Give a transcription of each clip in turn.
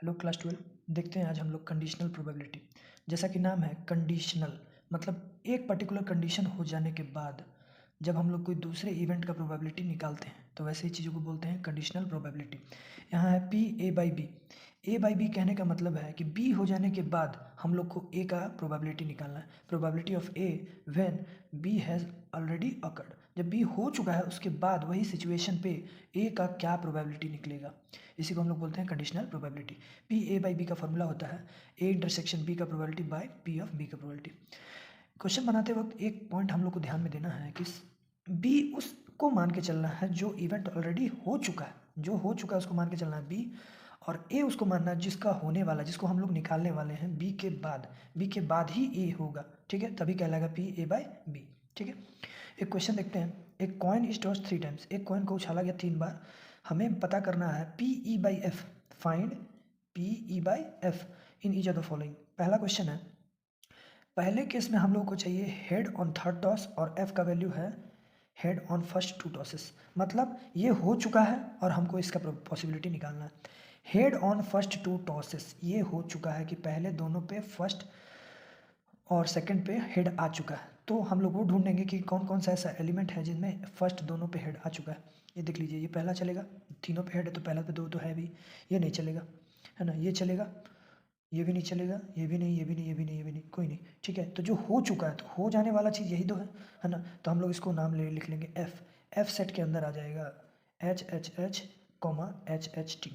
Hello class 12। देखते हैं आज हम लोग कंडीशनल प्रोबेबिलिटी। जैसा कि नाम है कंडीशनल, मतलब एक पर्टिकुलर कंडीशन हो जाने के बाद जब हम लोग कोई दूसरे इवेंट का प्रोबेबिलिटी निकालते हैं तो वैसे ही चीज़ों को बोलते हैं कंडीशनल प्रोबेबिलिटी। यहाँ है P A by B. A by B कहने का मतलब है कि बी हो जाने के बाद हम लोग को ए का प्रोबेबिलिटी निकालना है। Probability of A when B has already occurred. जब बी हो चुका है उसके बाद वही सिचुएशन पे ए का क्या प्रोबेबिलिटी निकलेगा, इसी को हम लोग बोलते हैं conditional probability. P A by B का फॉर्मूला होता है ए इंटरसेक्शन बी का probability by P of B का प्रोबेबिलिटी। क्वेश्चन बनाते वक्त एक पॉइंट हम लोग को ध्यान में देना है कि बी उसको मान के चलना है जो इवेंट ऑलरेडी हो चुका है, जो हो चुका है उसको मान के चलना है बी, और ए उसको मानना है जिसका होने वाला, जिसको हम लोग निकालने वाले हैं बी के बाद ही ए होगा। ठीक है, तभी कहलाएगा पी ए बाय बी। ठीक है, एक क्वेश्चन देखते हैं। एक कॉइन इज टॉस्ड 3 टाइम्स। एक कॉइन को उछाला गया 3 बार। हमें पता करना है P E by F. Find P E by F in each of the following. पहला क्वेश्चन है, पहले केस में हम लोग को चाहिए हेड ऑन थर्ड टॉस और एफ का वैल्यू है हेड ऑन फर्स्ट 2 टॉसेस। मतलब ये हो चुका है और हमको इसका पॉसिबिलिटी निकालना है। हेड ऑन फर्स्ट 2 टॉसेस, ये हो चुका है कि पहले दोनों पे फर्स्ट और सेकंड पे हेड आ चुका है, तो हम लोग वो ढूंढेंगे कि कौन कौन सा ऐसा एलिमेंट है जिनमें फर्स्ट दोनों पे हेड आ चुका है। ये देख लीजिए, ये पहला चलेगा, तीनों पे हेड है तो पहला पे 2 तो है भी, ये नहीं चलेगा, है ना, ये चलेगा, ये भी नहीं चलेगा, ये भी नहीं, ये भी नहीं, ये भी नहीं, ये भी नहीं, कोई नहीं। ठीक है, तो जो हो चुका है, तो हो जाने वाला चीज़ यही दो है ना, तो हम लोग इसको नाम लिख लेंगे एफ। एफ सेट के अंदर आ जाएगा H H H comma H H T.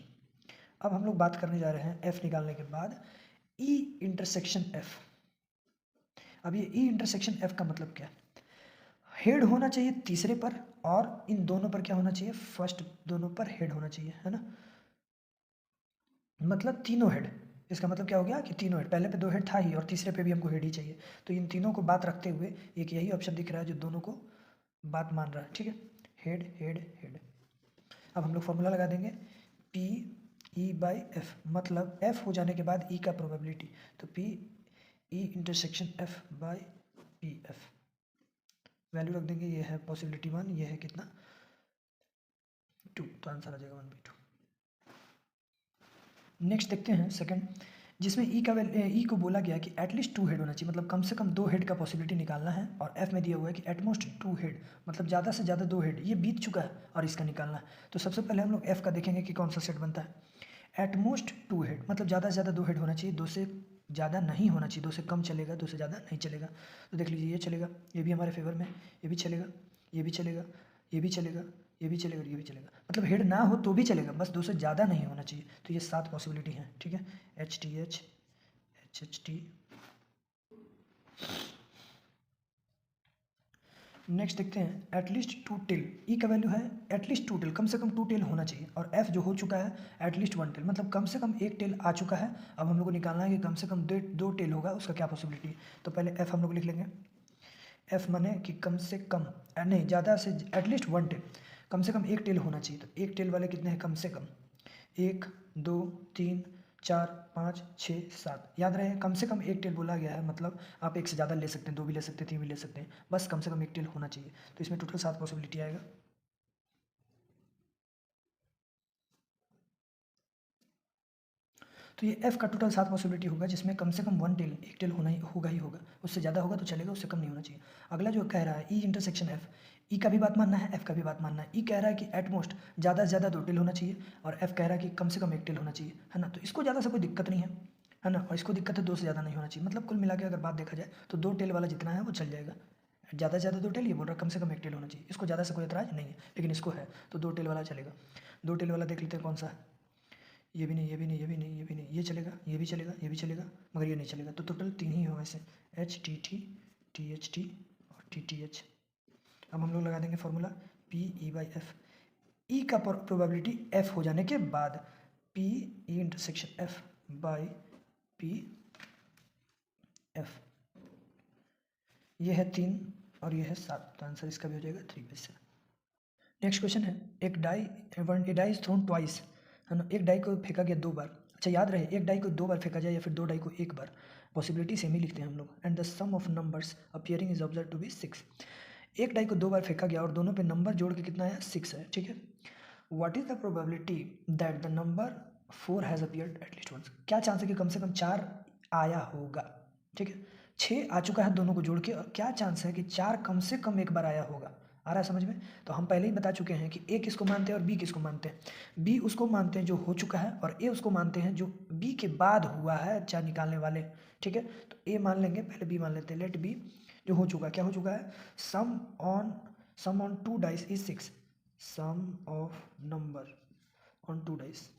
अब हम लोग बात करने जा रहे हैं एफ निकालने के बाद ई इंटरसेक्शन एफ। अब ये ई इंटरसेक्शन एफ का मतलब क्या है? हेड होना चाहिए तीसरे पर और इन दोनों पर क्या होना चाहिए, फर्स्ट दोनों पर हेड होना चाहिए, है ना, मतलब तीनों हेड। इसका मतलब क्या हो गया कि तीनों हेड, पहले पे 2 हेड था ही और तीसरे पे भी हमको हेड ही चाहिए, तो इन तीनों को बात रखते हुए एक यही ऑप्शन दिख रहा है जो दोनों को बात मान रहा है। ठीक है, हेड हेड हेड। अब हम लोग फॉर्मूला लगा देंगे पी ई बाई एफ, मतलब एफ हो जाने के बाद ई का प्रोबेबिलिटी, तो P E intersection F by P F. Value रख देंगे, ये है पॉसिबिलिटी 1, ये है कितना 2, तो आंसर आ जाएगा 1/2। नेक्स्ट देखते हैं सेकंड, जिसमें ई को बोला गया कि एटलीस्ट 2 हेड होना चाहिए, मतलब कम से कम 2 हेड का पॉसिबिलिटी निकालना है, और एफ में दिया हुआ है कि एटमोस्ट 2 हेड, मतलब ज़्यादा से ज़्यादा 2 हेड, ये बीत चुका है और इसका निकालना है। तो सबसे पहले हम लोग एफ का देखेंगे कि कौन सा सेट बनता है। एटमोस्ट 2 हेड मतलब ज़्यादा से ज़्यादा 2 हेड होना चाहिए, 2 से ज़्यादा नहीं होना चाहिए, 2 से कम चलेगा, 2 से ज़्यादा नहीं चलेगा। तो देख लीजिए, ये चलेगा, ये भी हमारे फेवर में, ये भी चलेगा, ये भी चलेगा, ये भी चलेगा, ये भी चलेगा और ये भी चलेगा, मतलब हेड ना हो तो भी चलेगा, बस 2 से ज़्यादा नहीं होना चाहिए। तो ये 7 पॉसिबिलिटी हैं। ठीक है, H T H H H T. Next देखते हैं एटलीस्ट 2 टेल। ई का वैल्यू है एटलीस्ट 2 टेल, कम से कम 2 टेल होना चाहिए, और एफ जो हो चुका है एटलीस्ट 1 टेल, मतलब कम से कम 1 टेल आ चुका है। अब हम लोग को निकालना है कि कम से कम 2 टेल होगा, उसका क्या पॉसिबिलिटी है। तो पहले एफ हम लोग लिख लेंगे। एफ माने कि कम से कम, नहीं ज़्यादा से, एटलीस्ट 1 टेल, कम से कम 1 टेल होना चाहिए। तो 1 टेल वाले कितने हैं, कम से कम 1 2 3 4 5 6 7, याद रहे कम से कम 1 टेल बोला गया है, मतलब आप एक से ज़्यादा ले सकते हैं, 2 भी ले सकते हैं, 3 भी ले सकते हैं, बस कम से कम 1 टेल होना चाहिए। तो इसमें टोटल 7 पॉसिबिलिटी आएगा। तो ये एफ का टोटल 7 पॉसिबिलिटी होगा, जिसमें कम से कम 1 टेल, 1 टेल होना ही होगा, उससे ज़्यादा होगा तो चलेगा, उससे कम नहीं होना चाहिए। अगला जो कह रहा है ई इंटरसेक्शन एफ, ई का भी बात मानना है, एफ का भी बात मानना है। ई कह रहा है कि एटमोस्ट ज़्यादा से ज़्यादा 2 टेल होना चाहिए, और एफ कह रहा है कि कम से कम 1 टेल होना चाहिए, है ना, तो इसको ज़्यादा से कोई दिक्कत नहीं है ना, और इसको दिक्कत है 2 से ज़्यादा नहीं होना चाहिए, मतलब कुल मिला के अगर बात देखा जाए तो 2 टेल वाला जितना है वो चल जाएगा। ज़्यादा से ज़्यादा 2 टेल, ये बोल रहा है कम से कम 1 टेल होना चाहिए, इसको ज़्यादा से कोई एतराज़ नहीं है, लेकिन इसको है, तो 2 टेल वाला चलेगा। 2 टेल वाला देख लेते हैं कौन सा है। ये भी नहीं, ये भी नहीं, ये भी नहीं, ये भी नहीं, ये चलेगा, ये भी चलेगा, ये भी चलेगा, मगर ये नहीं चलेगा, तो टोटल 3 ही होगा ऐसे, H T T, T H T और टी टी एच। अब हम लोग लगा देंगे formula P E by F. E का प्रोबेबिलिटी एफ हो जाने के बाद P E intersection F by P F. ये है 3 और ये है 7, तो आंसर इसका भी हो जाएगा 3/7। नेक्स्ट क्वेश्चन है, एक डाई इज थ्रोन ट्वाइस, है ना, एक डाई को फेंका गया 2 बार। अच्छा याद रहे, एक डाई को 2 बार फेंका जाए या फिर 2 डाई को 1 बार, पॉसिबिलिटी सेम ही लिखते हैं हम लोग। And the sum of numbers appearing is observe to be 6। एक डाई को 2 बार फेंका गया और दोनों पे नंबर जोड़ के कितना है, 6 है। ठीक है, what is the probability that the number 4 has appeared at least once, क्या चांस है कि कम से कम 4 आया होगा, ठीक है। 6 आ चुका है दोनों को जोड़ के, और क्या चांस है कि 4 कम से कम एक बार आया होगा। आ रहा है समझ में? तो हम पहले ही बता चुके हैं कि ए किसको मानते हैं और बी किसको मानते हैं। बी उसको मानते हैं जो हो चुका है, और ए उसको मानते हैं जो बी के बाद हुआ है, चार निकालने वाले, ठीक है। तो ए मान लेंगे, पहले बी मान लेते हैं। लेट बी जो हो चुका है, क्या हो चुका है, sum on 2 dice is 6, sum of number on 2 dice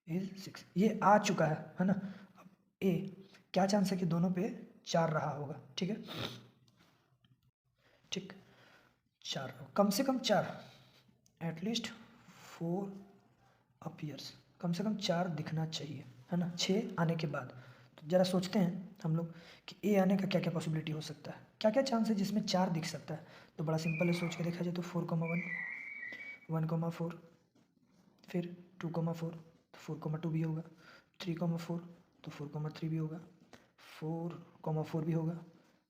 is 6, ये आ चुका है ना। अब ए क्या चांस है कि दोनों पे 4 रहा होगा, ठीक है, ठीक, 4 कम से कम 4, एटलीस्ट 4 अपीयर्स, कम से कम 4 दिखना चाहिए, है ना, 6 आने के बाद। तो ज़रा सोचते हैं हम लोग कि ए आने का क्या क्या पॉसिबिलिटी हो सकता है, क्या क्या चांस है जिसमें 4 दिख सकता है। तो बड़ा सिंपल है, सोच के देखा जाए तो 4,1, 1,4, फिर 2,4, तो 4,2 भी होगा, 3,4, तो 4,3 भी होगा, 4,4 भी होगा,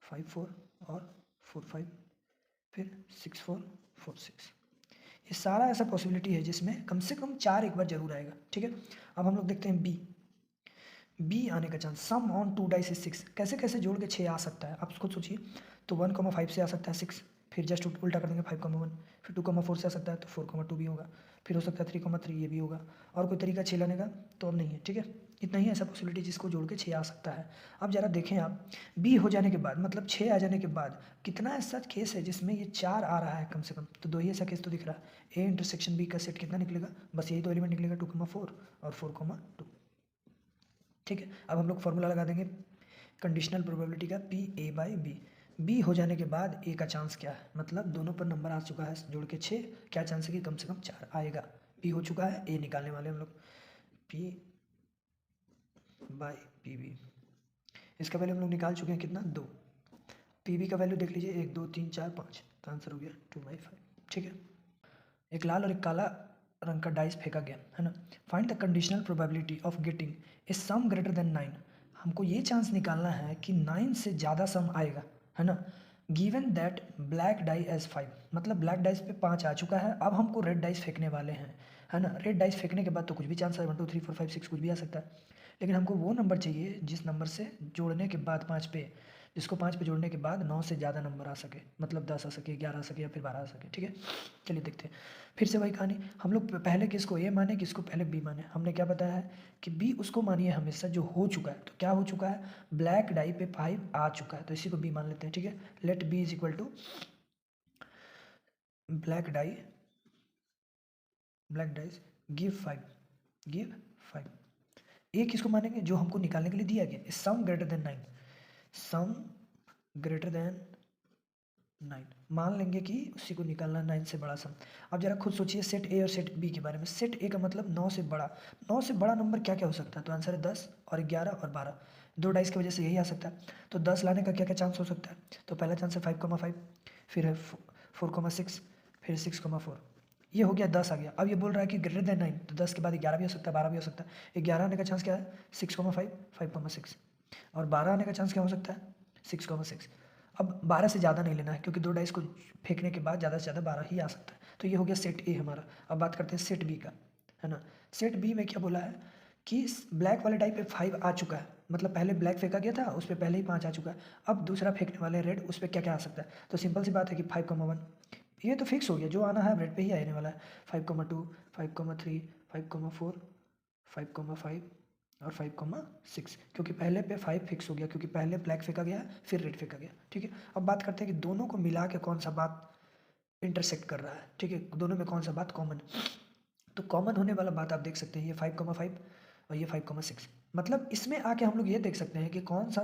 5,4 और 4,5, फिर 6,4, 4,6। ये सारा ऐसा पॉसिबिलिटी है जिसमें कम से कम 4 एक बार जरूर आएगा, ठीक है। अब हम लोग देखते हैं बी आने का chance, sum on 2 dice is 6, कैसे कैसे जोड़ के 6 आ सकता है, आप खुद सोचिए। तो 1,5 से आ सकता है 6, फिर जस्ट उल्टा कर देंगे 5,1, फिर 2,4 से आ सकता है तो 4,2 भी होगा, फिर हो सकता है 3,3, ये भी होगा। और कोई तरीका 6 लाने का तो अब नहीं है, ठीक है। इतना ही ऐसा पॉसिबिलिटी जिसको जोड़ के 6 आ सकता है। अब ज़रा देखें आप, बी हो जाने के बाद मतलब 6 आ जाने के बाद कितना ऐसा केस है जिसमें ये 4 आ रहा है कम से कम, तो 2 ही ऐसा केस तो दिख रहा है। ए इंटरसेक्शन बी का सेट कितना निकलेगा, बस यही तो एलिमेंट निकलेगा, 2,4 और 4,2, ठीक है। अब हम लोग फॉर्मूला लगा देंगे कंडीशनल प्रोबेबिलिटी का, P A by B. B हो जाने के बाद ए का चांस क्या है, मतलब दोनों पर नंबर आ चुका है जोड़ के 6, क्या चांस है कि कम से कम 4 आएगा। बी हो चुका है, ए निकालने वाले हम लोग, पी बाई पी बी। इसका वैल्यू हम लोग निकाल चुके हैं कितना, 2। पी बी का वैल्यू देख लीजिए, 1 2 3 4 5, तो आंसर हो गया 2/5, ठीक है। एक लाल और एक काला रंग का डाइस फेंका गया, है ना। Find the conditional probability of getting a some greater than 9, हमको ये चांस निकालना है कि 9 से ज़्यादा सम आएगा, है ना। Given that black die as 5, मतलब ब्लैक डाइस पे 5 आ चुका है, अब हमको रेड डाइस फेंकने वाले हैं, है ना। रेड डाइस फेंकने के बाद तो कुछ भी चांस है, 1 2 3 4 5 6 कुछ भी आ सकता है, लेकिन हमको वो नंबर चाहिए जिस नंबर से जोड़ने के बाद 5 पे, जिसको 5 पे जोड़ने के बाद 9 से ज़्यादा नंबर आ सके, मतलब 10 आ सके, 11 आ सके या फिर 12 आ सके, ठीक है। चलिए देखते हैं, फिर से वही कहानी, हम लोग पहले किसको ए माने, किसको पहले बी माने। हमने क्या बताया है कि बी उसको मानिए हमेशा जो हो चुका है, तो क्या हो चुका है, ब्लैक डाई पे 5 आ चुका है, तो इसी को बी मान लेते हैं, ठीक है। Let B is equal to black die, black dice give 5। A किसको मानेंगे, जो हमको निकालने के लिए दिया गया, sum greater than 9, sum greater than 9 मान लेंगे कि उसी को निकालना 9 से बड़ा सम। अब जरा खुद सोचिए सेट ए और सेट बी के बारे में। सेट ए का मतलब 9 से बड़ा, 9 से बड़ा नंबर क्या क्या हो सकता है, तो आंसर है 10 और 11 और 12, 2 डाइस की वजह से यही आ सकता है। तो 10 लाने का क्या क्या चांस हो सकता है, तो पहला चांस है 5,5, फिर है 4,6, फिर 6,4, ये हो गया 10 आ गया। अब ये बोल रहा है कि ग्रेटर देन 9, तो 10 के बाद 11 भी हो सकता है, 12 भी हो सकता है। 11 आने का चांस क्या है, 6,5, 5,6, और 12 आने का चांस क्या हो सकता है, 6,6। अब 12 से ज़्यादा नहीं लेना है, क्योंकि 2 डाइस को फेंकने के बाद ज़्यादा से ज़्यादा 12 ही आ सकता है। तो ये हो गया सेट ए हमारा। अब बात करते हैं सेट बी का, है ना। सेट बी में क्या बोला है कि ब्लैक वाले डाई पे 5 आ चुका है, मतलब पहले ब्लैक फेंका गया था, उस पर पहले ही 5 आ चुका है। अब दूसरा फेंकने वाले रेड, उस पर क्या क्या आ सकता है, तो सिंपल सी बात है कि 5,1, ये तो फिक्स हो गया, जो आना है रेड पे ही आने वाला है। 5,2, 5,3, 5,4, 5,5 और 5,6, क्योंकि पहले पे 5 फिक्स हो गया, क्योंकि पहले ब्लैक फेंका गया फिर रेड फेंका गया, ठीक है। अब बात करते हैं कि दोनों को मिला के कौन सा बात इंटरसेक्ट कर रहा है, ठीक है, दोनों में कौन सा बात कॉमन। तो कॉमन होने वाला बात आप देख सकते हैं, ये 5,5 और ये 5,6, मतलब इसमें आके हम लोग ये देख सकते हैं कि कौन सा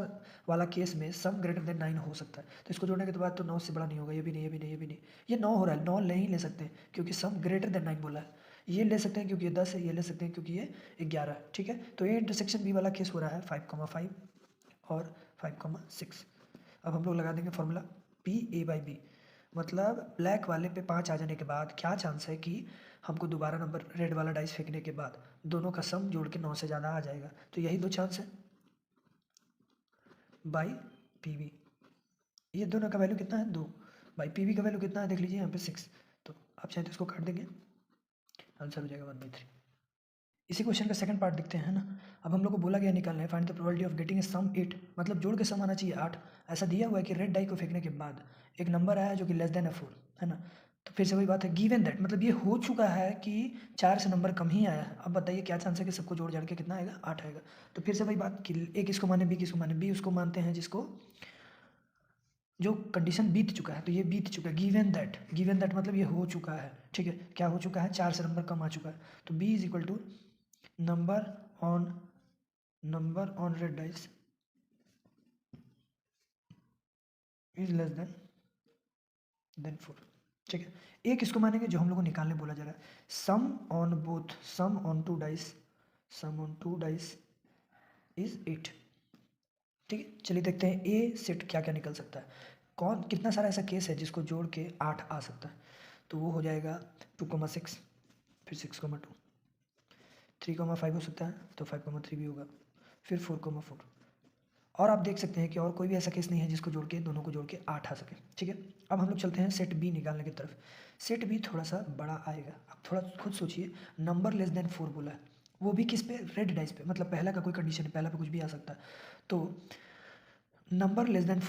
वाला केस में सम ग्रेटर देन 9 हो सकता है। तो इसको जोड़ने के बाद तो 9 से बड़ा नहीं होगा, ये भी नहीं, ये भी नहीं, ये भी नहीं, ये 9 हो रहा है, 9 नहीं ले सकते क्योंकि सम ग्रेटर देन 9 बोला है। ये ले सकते हैं क्योंकि ये 10 है, ये ले सकते हैं क्योंकि ये 11 है, ठीक है। तो ये इंटरसेक्शन बी वाला केस हो रहा है 5,5 और 5,6। अब हम लोग लगा देंगे formula P A by B, मतलब ब्लैक वाले पे 5 आ जाने के बाद क्या चांस है कि हमको दोबारा नंबर रेड वाला डाइस फेंकने के बाद दोनों का सम जोड़ के 9 से ज़्यादा आ जाएगा, तो यही 2 चांस है बाई पी बी। ये दोनों का वैल्यू कितना है, 2, बाई पी बी का वैल्यू कितना है देख लीजिए यहाँ पे 6, तो आप चाहे तो इसको काट देंगे, आंसर हो जाएगा 1/3। इसी क्वेश्चन का सेकंड पार्ट देखते हैं ना। अब हम लोग को बोला गया निकालना है find the probability of getting a sum 8, मतलब जोड़ के सम आना चाहिए 8। ऐसा दिया हुआ है कि रेड डाई को फेंकने के बाद एक नंबर आया जो कि लेस देन 4 है ना। तो फिर से वही बात है, गिवन दैट मतलब ये हो चुका है कि 4 से नंबर कम ही आया है। अब बताइए क्या चांस है कि सबको जोड़ जाड़ के कितना आएगा, 8 आएगा। तो फिर से वही बात कि ए किसको माने, बी किसको माने। बी उसको मानते हैं जिसको जो कंडीशन बीत चुका है, तो ये बीत चुका है। गिवन दैट मतलब ये हो चुका है, ठीक है। क्या हो चुका है, 4 से नंबर कम आ चुका है। तो B is equal to number on red dice is less than 4, ठीक है। ए किसको मानेंगे, जो हम लोग को निकालने बोला जा रहा है, sum on to dice is 8, ठीक है। चलिए देखते हैं ए सेट क्या क्या निकल सकता है, कौन कितना सारा ऐसा केस है जिसको जोड़ के 8 आ सकता है। तो वो हो जाएगा 2,6, फिर 6,2, 3,5 हो सकता है, तो 5,3 भी होगा, फिर 4,4। और आप देख सकते हैं कि और कोई भी ऐसा केस नहीं है जिसको जोड़ के दोनों को जोड़ के 8 आ सके, ठीक है। अब हम लोग चलते हैं सेट बी निकालने की तरफ। सेट बी थोड़ा सा बड़ा आएगा। अब थोड़ा खुद सोचिए, नंबर लेस देन 4 बोला है, वो भी किस पे, रेड डाइस पे, मतलब पहला का कोई कंडीशन है, पहला पे कुछ भी आ सकता है। तो नंबर लेस देन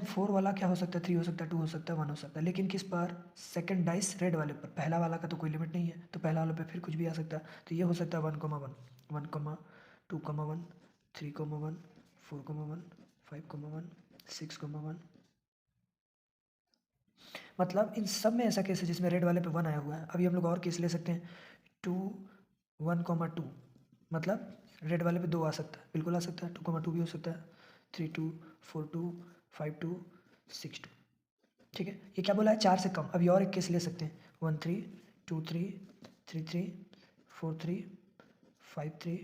फोर वाला क्या हो सकता है, 3 हो सकता है, 2 हो सकता है, 1 हो सकता है, लेकिन किस पर, सेकंड डाइस रेड वाले पर। पहला वाला का तो कोई लिमिट नहीं है, तो पहला वाले पे फिर कुछ भी आ सकता है। तो ये हो सकता है 1,1, 1,2,1, 3,1, 4,1, 5,1, 6,1। मतलब इन सब में ऐसा केस है जिसमें रेड वाले पे 1 आया हुआ है। अभी हम लोग और केस ले सकते हैं, 2, 1,2, मतलब रेड वाले पे 2 आ सकता है, बिल्कुल आ सकता है। 2,2 भी हो सकता है, 3,2, 4,2, 5,2, 6,2, ठीक है। ये क्या बोला है, 4 से कम। अभी और एक केस ले सकते हैं, 1,3, 2,3, 3,3, 4,3, 5,3,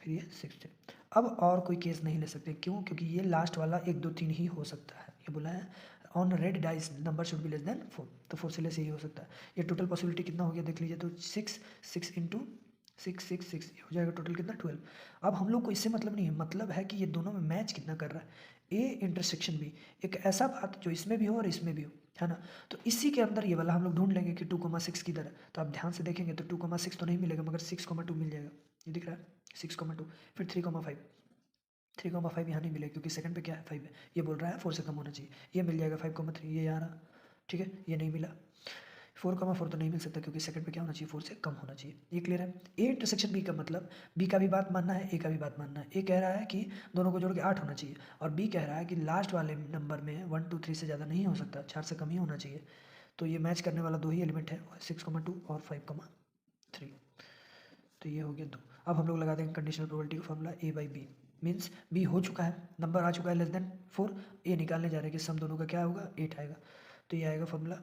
फिर ये 6,3। अब और कोई केस नहीं ले सकते, क्यों, क्योंकि ये लास्ट वाला 1, 2, 3 ही हो सकता है। ये बोला है on red dice number should be less than 4, तो 4 से लेस ही हो सकता है। ये टोटल पॉसिबिलिटी कितना हो गया देख लीजिए, तो 6 इंटू 6 ये हो जाएगा टोटल कितना, 12। अब हम लोग को इससे मतलब नहीं है, मतलब है कि ये दोनों में मैच कितना कर रहा है। ए इंटरसेक्शन बी, एक ऐसा बात जो इसमें भी हो और इसमें भी हो, है ना। तो इसी के अंदर ये वाला हम लोग ढूंढ लेंगे कि 2,6 किधर है। तो आप ध्यान से देखेंगे तो 2,6 तो नहीं मिलेगा, मगर 6,2 मिल जाएगा। ये दिख रहा है 6,2, फिर 3,5, 3,5 यहाँ नहीं मिलेगा क्योंकि सेकंड पे क्या है, 5 है। ये बोल रहा है 4 से कम होना चाहिए, ये मिल जाएगा 5,3, ये यहाँ रहा, ठीक है। ये नहीं मिला, 4,4 तो नहीं मिल सकता क्योंकि सेकंड पे क्या होना चाहिए, 4 से कम होना चाहिए। ये क्लियर है। ए इंटरसेक्शन बी का मतलब बी का भी बात मानना है, ए का भी बात मानना है। ए कह रहा है कि दोनों को जोड़ के 8 होना चाहिए, और बी कह रहा है कि लास्ट वाले नंबर में 1, 2, 3 से ज़्यादा नहीं हो सकता, 4 से कम ही होना चाहिए। तो ये मैच करने वाला 2 ही एलिमेंट है, 6,2 और 5,3। तो ये हो गया 2। अब हम लोग लगा देंगे कंडीशनल प्रोबेबिलिटी का formula, A by B means B हो चुका है, नंबर आ चुका है लेस देन 4। ए निकालने जा रहे हैं कि सम दोनों का क्या होगा, 8 आएगा। तो ये आएगा फॉर्मूला,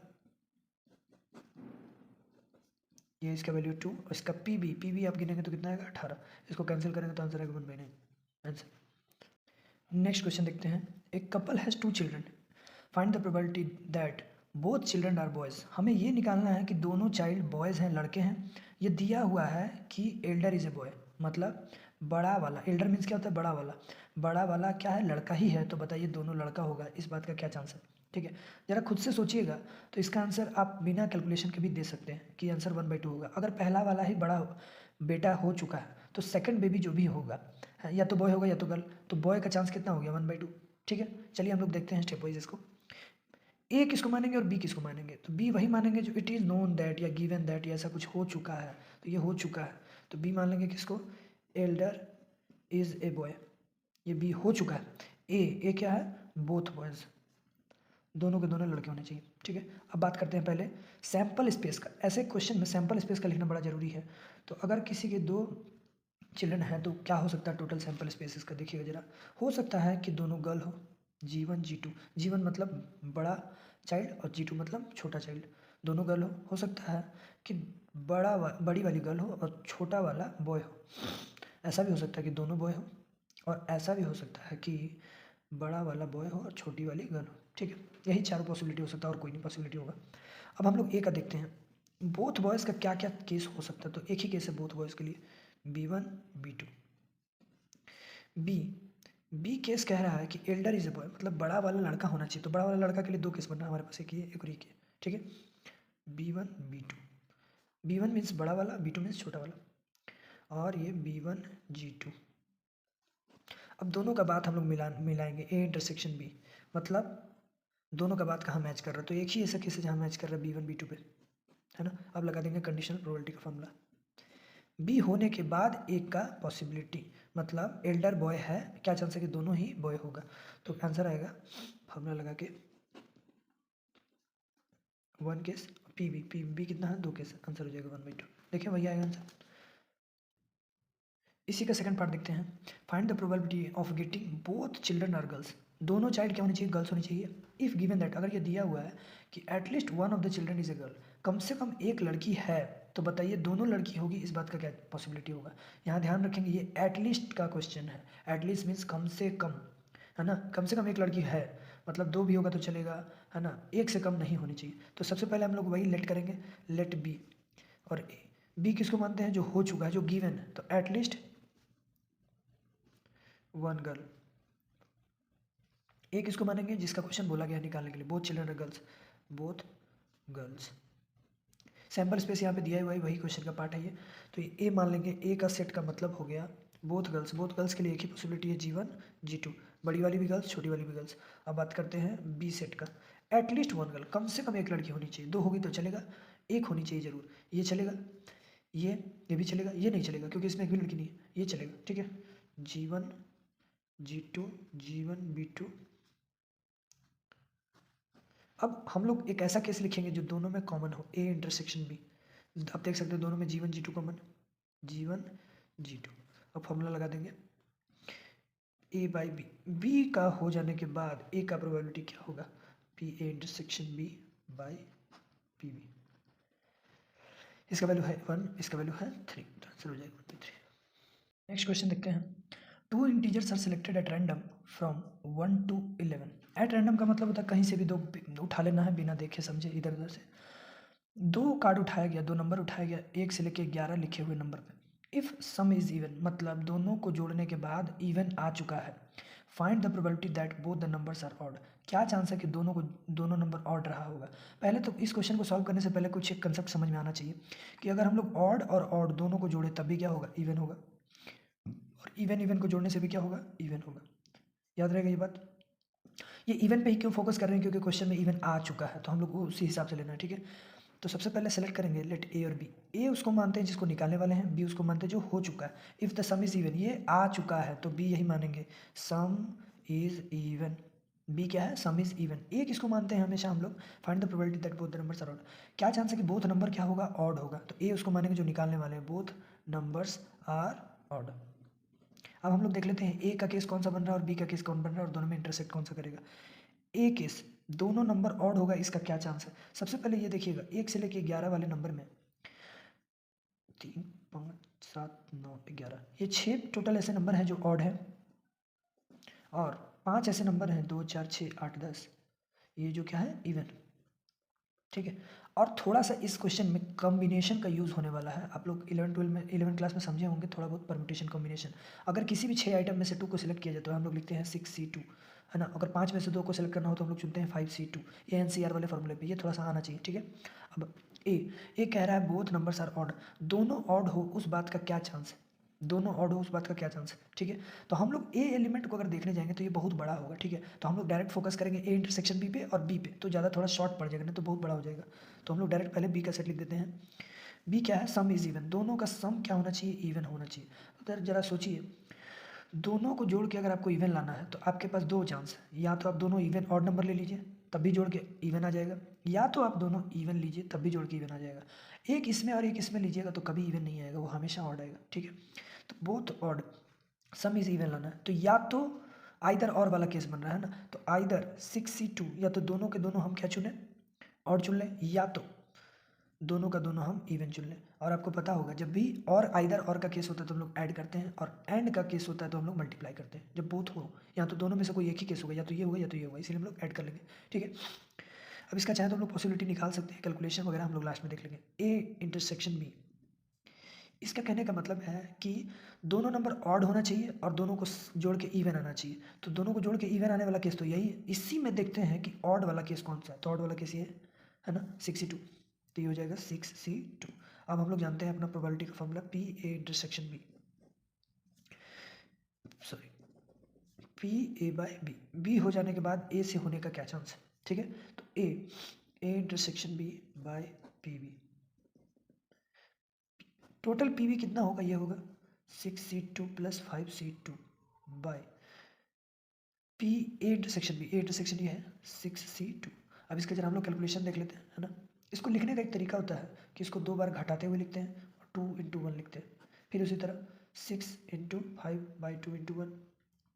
ये इसका वैल्यू 2, और इसका पी बी आप गिनेंगे तो कितना आएगा, 18। इसको कैंसिल करेंगे तो आंसर आएगा 1/9 आंसर। नेक्स्ट क्वेश्चन देखते हैं। एक couple has 2 children, find the probability that both children are boys. हमें ये निकालना है कि दोनों चाइल्ड बॉयज़ हैं, लड़के हैं। ये दिया हुआ है कि एल्डर इज़ ए बॉय, मतलब बड़ा वाला, एल्डर मीन्स क्या होता है, बड़ा वाला। बड़ा वाला क्या है, लड़का ही है, तो बताइए दोनों लड़का होगा, इस बात का क्या चांस है, ठीक है। ज़रा खुद से सोचिएगा, तो इसका आंसर आप बिना कैलकुलेशन के भी दे सकते हैं कि आंसर 1/2 होगा। अगर पहला वाला ही बड़ा बेटा हो चुका है तो सेकंड बेबी जो भी होगा, या तो बॉय होगा या तो गर्ल, तो बॉय का चांस कितना हो गया, 1/2, ठीक है। चलिए हम लोग देखते हैं स्टेप वाइज इसको। ए किसको मानेंगे और बी किसको मानेंगे, तो बी वही मानेंगे जो इट इज़ नोन दैट या गिवन दैट या ऐसा कुछ हो चुका है, तो ये हो चुका है, तो बी मान लेंगे किसको, एल्डर इज़ ए बॉय, ये बी हो चुका है। ए क्या है, बोथ बॉयज़, दोनों के दोनों लड़के होने चाहिए, ठीक है। अब बात करते हैं पहले सैम्पल स्पेस का। ऐसे क्वेश्चन में सैम्पल स्पेस का लिखना बड़ा ज़रूरी है। तो अगर किसी के 2 चिल्ड्रन हैं तो क्या हो सकता है टोटल सैम्पल स्पेस इसका, देखिएगा ज़रा। हो सकता है कि दोनों गर्ल हो, G1 G2, G1 मतलब बड़ा चाइल्ड और G2 मतलब छोटा चाइल्ड, दोनों गर्ल हो सकता है कि बड़ी वाली गर्ल हो और छोटा वाला बॉय हो। ऐसा भी हो सकता है कि दोनों बॉय हो, और ऐसा भी हो सकता है कि बड़ा वाला बॉय हो और छोटी वाली गर्ल हो, ठीक है। यही चारों पॉसिबिलिटी हो सकता है और कोई नहीं पॉसिबिलिटी होगा। अब हम लोग ए का देखते हैं, बोथ बॉयज़ का क्या क्या केस हो सकता है। तो एक ही केस है बोथ बॉयज़ के लिए, B1 B2। बी केस कह रहा है कि एल्डर इज ए बॉय, मतलब बड़ा वाला लड़का होना चाहिए। तो बड़ा वाला लड़का के लिए 2 केस बन रहा है हमारे पास, एक ये एक और ये, ठीक है। B1 B2, B1 मीन्स बड़ा वाला, B2 मीन्स छोटा वाला। और ये B1G2। अब दोनों का बात हम लोग मिलाएंगे A इंटरसेक्शन B, मतलब दोनों का बात कहाँ मैच कर रहा है, तो एक ही ऐसा केस है जहाँ मैच कर रहा है B1 B2 पे, है ना। अब लगा देंगे कंडीशनल प्रोबेबिलिटी का फॉर्मूला। B होने के बाद एक का पॉसिबिलिटी, मतलब एल्डर बॉय है, क्या चांस है कि दोनों ही बॉय होगा, तो आंसर आएगा फॉर्मूला लगा के 1 केस पी बी कितना है 2 केस, आंसर हो जाएगा 1/2। देखिए वही आएगा आंसर। इसी का सेकंड पार्ट देखते हैं। Find the probability of getting both children are girls, दोनों चाइल्ड क्या होनी चाहिए, गर्ल्स होनी चाहिए। इफ़ गिवन दैट, अगर ये दिया हुआ है कि at least one of the children is a girl, कम से कम एक लड़की है, तो बताइए दोनों लड़की होगी, इस बात का क्या पॉसिबिलिटी होगा। यहाँ ध्यान रखेंगे ये एटलीस्ट का क्वेश्चन है, एटलीस्ट मीन्स कम से कम, है ना, कम से कम एक लड़की है, मतलब 2 भी होगा तो चलेगा, है ना, एक से कम नहीं होनी चाहिए। तो सबसे पहले हम लोग वही लेट करेंगे, लेट बी, और बी किसको मानते हैं, जो हो चुका है, जो गिवन है, तो एटलीस्ट 1 गर्ल। एक किसको मानेंगे, जिसका क्वेश्चन बोला गया निकालने के लिए, both children girls, both girls. Sample space यहाँ पे दिया हुआ है, वही क्वेश्चन का पार्ट है ये, तो ये ए मान लेंगे। ए का सेट का मतलब हो गया बोथ गर्ल्स, बोथ गर्ल्स के लिए एक ही पॉसिबिलिटी है G1 G2, बड़ी वाली भी गर्ल्स छोटी वाली भी गर्ल्स। अब बात करते हैं बी सेट का, एटलीस्ट 1 गर्ल, कम से कम एक लड़की होनी चाहिए, 2 होगी तो चलेगा, एक होनी चाहिए जरूर, ये चलेगा, ये भी चलेगा, ये नहीं चलेगा क्योंकि इसमें एक भी लड़की नहीं है, ये चलेगा, ठीक है। G1 G2 G1 B2। अब हम लोग एक ऐसा केस लिखेंगे जो दोनों में कॉमन हो, ए इंटरसेक्शन बी। आप देख सकते हो दोनों में G1 G2 common, G1 G2। अब फॉर्मूला लगा देंगे ए बाई बी, बी का हो जाने के बाद ए का प्रोबेबिलिटी क्या होगा, P A intersection B by P B. इसका वैल्यू है 1, इसका वैल्यू है 3, तो आंसर हो जाएगा 1/3। नेक्स्ट क्वेश्चन देखते हैं। 2 integers are selected at random from 1 to 11। At random का मतलब होता है कहीं से भी 2 उठा लेना है बिना देखे समझे, इधर उधर से 2 कार्ड उठाया गया, 2 नंबर उठाया गया, 1 से लेके 11 लिखे हुए नंबर पे। इफ़ सम इज़ इवन, मतलब दोनों को जोड़ने के बाद इवन आ चुका है। Find the probability that both the numbers are odd, क्या चांस है कि दोनों नंबर ऑड रहा होगा। पहले तो इस क्वेश्चन को सॉल्व करने से पहले कुछ एक कंसेप्ट समझ में आना चाहिए कि अगर हम लोग ऑड और ऑड दोनों को जोड़े तब भी क्या होगा, इवन होगा, और इवन इवन को जोड़ने से भी क्या होगा, इवन होगा। याद रहेगा ये बात। ये इवन पे ही क्यों फोकस कर रहे हैं, क्योंकि क्वेश्चन में इवन आ चुका है, तो हम लोग उसी हिसाब से लेना है, ठीक है। तो सबसे पहले सेलेक्ट करेंगे लेट ए और बी। ए उसको मानते हैं जिसको निकालने वाले हैं, बी उसको मानते हैं जो हो चुका है। If the some is even, ये आ चुका है तो बी यही मानेंगे, सम इज़ इवन। बी क्या है, सम इज़ इवन। ए किसको मानते हैं हमेशा हम लोग, find the probability that both the numbers are odd, क्या चांस है कि बोथ नंबर क्या होगा, ऑड होगा, तो ए उसको मानेंगे जो निकालने वाले हैं, बोथ नंबर्स आर ऑड। अब हम लोग देख लेते हैं ए का केस कौन सा बन रहा है और बी का केस कौन बन रहा है और दोनों में इंटरसेक्ट कौन सा करेगा। ए केस दोनों नंबर ऑड होगा, इसका क्या चांस है। सबसे पहले ये देखिएगा 1 से लेके 11 वाले नंबर में 3 5 7 9 11, ये 6 टोटल ऐसे नंबर हैं जो ऑड है, और 5 ऐसे नंबर हैं 2 4 6 8 10, ये जो क्या है, इवन, ठीक है। और थोड़ा सा इस क्वेश्चन में कॉम्बिनेशन का यूज़ होने वाला है, आप लोग 11 क्लास में समझे होंगे थोड़ा बहुत परम्यूटेशन कॉम्बिनेशन। अगर किसी भी 6 आइटम में से 2 को सिलेक्ट किया जाए तो हम लोग लिखते हैं 6C2, है ना। अगर 5 में से 2 को सिलेक्ट करना हो तो हम लोग चुनते हैं 5C2, ये NCR वाले फॉर्मूले पे, ये थोड़ा सा आना चाहिए, ठीक है। अब ए कह रहा है बोथ नंबर्स आर ऑड, दोनों ऑड हो उस बात का क्या चांस है, दोनों ऑड हो उस बात का क्या चांस है, ठीक है। तो हम लोग ए एलिमेंट को अगर देखने जाएंगे तो ये बहुत बड़ा होगा, ठीक है। तो हम लोग डायरेक्ट फोकस करेंगे ए इंटरसेक्शन बी पे और बी पे, तो ज़्यादा थोड़ा शॉर्ट पड़ जाएगा ना, तो बहुत बड़ा हो जाएगा। तो हम लोग डायरेक्ट पहले बी का सेट लिख देते हैं। बी क्या है, सम इज़ इवन, दोनों का सम क्या होना चाहिए, इवन होना चाहिए। तो ज़रा सोचिए, दोनों को जोड़ के अगर आपको इवन लाना है तो आपके पास 2 चांस है, या तो आप दोनों इवन ऑड नंबर ले लीजिए तब भी जोड़ के इवन आ जाएगा, या तो आप दोनों इवन लीजिए तब भी जोड़ के इवन आ जाएगा। एक इसमें और एक इसमें लीजिएगा तो कभी इवन नहीं आएगा, वो हमेशा ऑड आएगा, ठीक है। तो both odd, some is even लाना है, तो या तो आइदर और वाला केस बन रहा है ना, तो आइदर 6C2, या तो दोनों के दोनों हम क्या चुनें, ऑड चुन लें, या तो दोनों का दोनों हम इवन चुन लें। और आपको पता होगा जब भी और आइदर और का केस होता है तो हम लोग ऐड करते हैं, और एंड का केस होता है तो हम लोग मल्टीप्लाई करते हैं। जब बोथ हो, या तो दोनों में से कोई एक ही केस होगा, या तो ये होगा या तो ये होगा, इसलिए हम लोग ऐड कर लेंगे, ठीक है। अब इसका चाहे तो हम लोग पॉसिबिलिटी निकाल सकते हैं, कैलकुलेशन वगैरह हम लोग लास्ट में देख लेंगे। ए इंटरसेक्शन बी, इसका कहने का मतलब है कि दोनों नंबर ऑड होना चाहिए और दोनों को जोड़ के इवन आना चाहिए। तो दोनों को जोड़ के इवन आने वाला केस तो यही है। इसी में देखते हैं कि ऑड वाला केस कौन सा है, तो ऑड वाला केस ये है ना, 6C2, तो ये हो जाएगा 6C2। अब हम लोग जानते हैं अपना प्रोबेबिलिटी का formula P A intersection B, sorry P A by B, B हो जाने के बाद ए से होने का क्या चांस है, ठीक है। तो A intersection B by P B, total P B कितना होगा, ये होगा 6C2 plus 5C2 by P A intersection B, A intersection ये है 6C2। अब इसके जरा हम लोग कैलकुलेशन देख लेते हैं, है ना। इसको लिखने का एक तरीका होता है कि इसको 2 बार घटाते हुए लिखते हैं और 2 × 1 लिखते हैं, फिर उसी तरह 6 × 5/2 × 1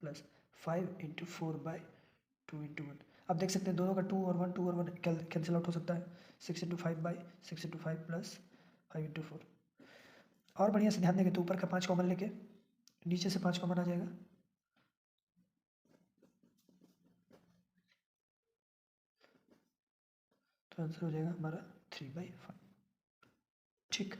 प्लस 5 × 4/2 × 1। अब देख सकते हैं दोनों का 2 और 1 कैंसिल आउट हो सकता है, 6 × 5/6 × 5 प्लस 5 × 4। और बढ़िया से ध्यान देंगे तो ऊपर का 5 कॉमन लेके नीचे से 5 कॉमन आ जाएगा, तो आंसर हो जाएगा हमारा 3/5, ठीक।